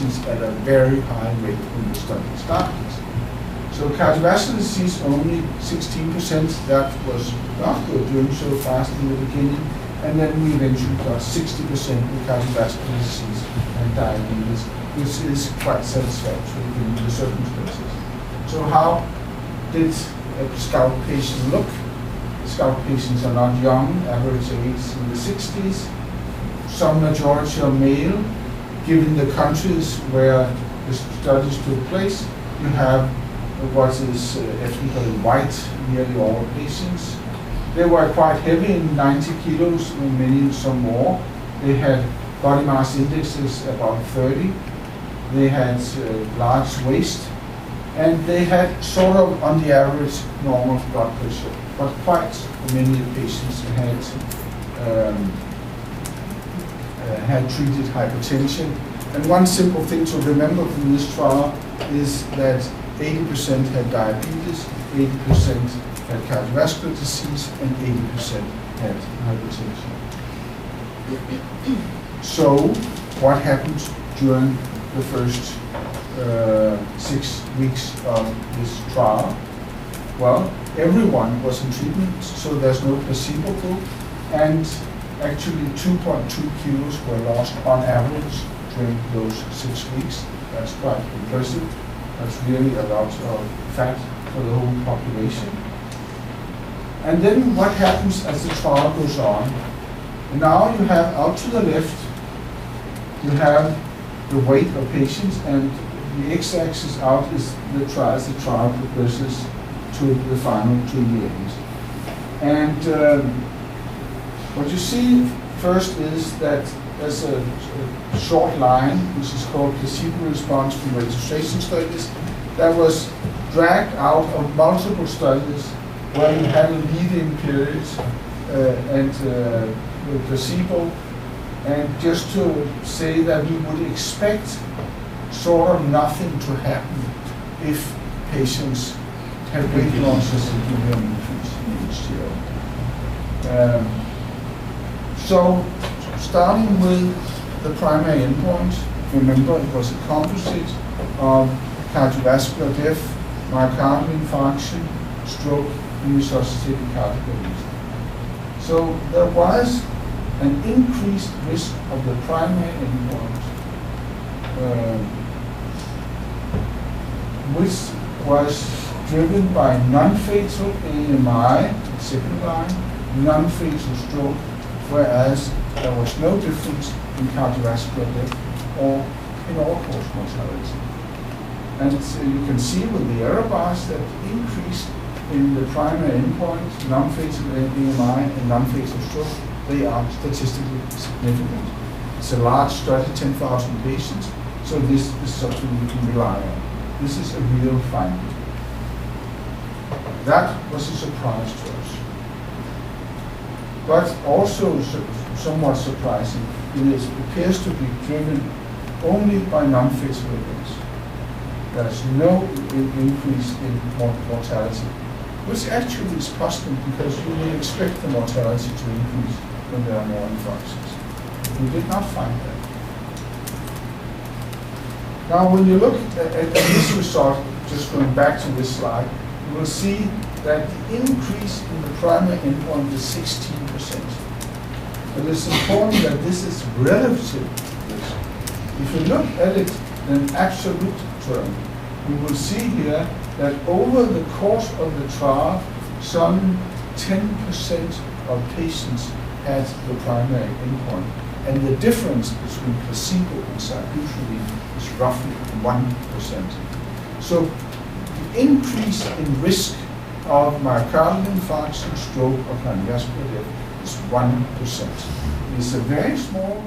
patients at a very high rate when the study started. So cardiovascular disease only 16%, that was not good, doing so fast in the beginning, and then we eventually got 60% with cardiovascular disease and diabetes, which is quite satisfactory given the circumstances. So how did a SCOUT patient look? SCOUT patients are not young, average age in the 60s. Some majority are male. Given the countries where the studies took place, you have what is ethnically white, nearly all patients. They were quite heavy, in 90 kilos, many some more. They had body mass indexes about 30. They had large waist, and they had sort of, on the average, normal blood pressure. But quite many patients had treated hypertension. And one simple thing to remember from this trial is that 80% had diabetes, 80% had cardiovascular disease, and 80% had hypertension. So, what happened during the first 6 weeks of this trial? Well, everyone was in treatment, so there's no placebo group, and actually 2.2 kilos were lost on average during those 6 weeks. That's quite impressive. That's really a lot of fat for the whole population. And then what happens as the trial goes on? Now you have out to the left, you have the weight of patients, and the x-axis out is the trial as the trial progresses to the final, to the end. And what you see first is that there's a short line, which is called placebo response from registration studies, that was dragged out of multiple studies where you had a lead-in period and placebo. And just to say that we would expect sort of nothing to happen if patients have weight losses and give them increase in HDL. So, starting with the primary endpoint, remember it was a composite of cardiovascular death, myocardial infarction, stroke, and resuscitated cardiac arrest. So there was an increased risk of the primary endpoint, which was driven by non-fatal AMI, second line, non-fatal stroke, whereas there was no difference in cardiovascular death or in all-cause mortality. And you can see with the error bars that increase in the primary endpoint, non-fatal AMI and non-fatal stroke, they are statistically significant. It's a large study, 10,000 patients, so this is something we can rely on. This is a real finding. That was a surprise to us. But also somewhat surprising, it appears to be driven only by non-fatal events. There's no increase in mortality, which actually is possible because you would expect the mortality to increase when there are more infarctions. We did not find that. Now, when you look at this result, just going back to this slide, you will see that the increase in the primary endpoint is 16%. But it's important that this is relative risk. If you look at it in absolute term, you will see here that over the course of the trial, some 10% of patients had the primary endpoint. And the difference between placebo and sibutramine is roughly 1%. So the increase in risk of myocardial infarction, stroke, or cardiovascular death is 1%. It's a very small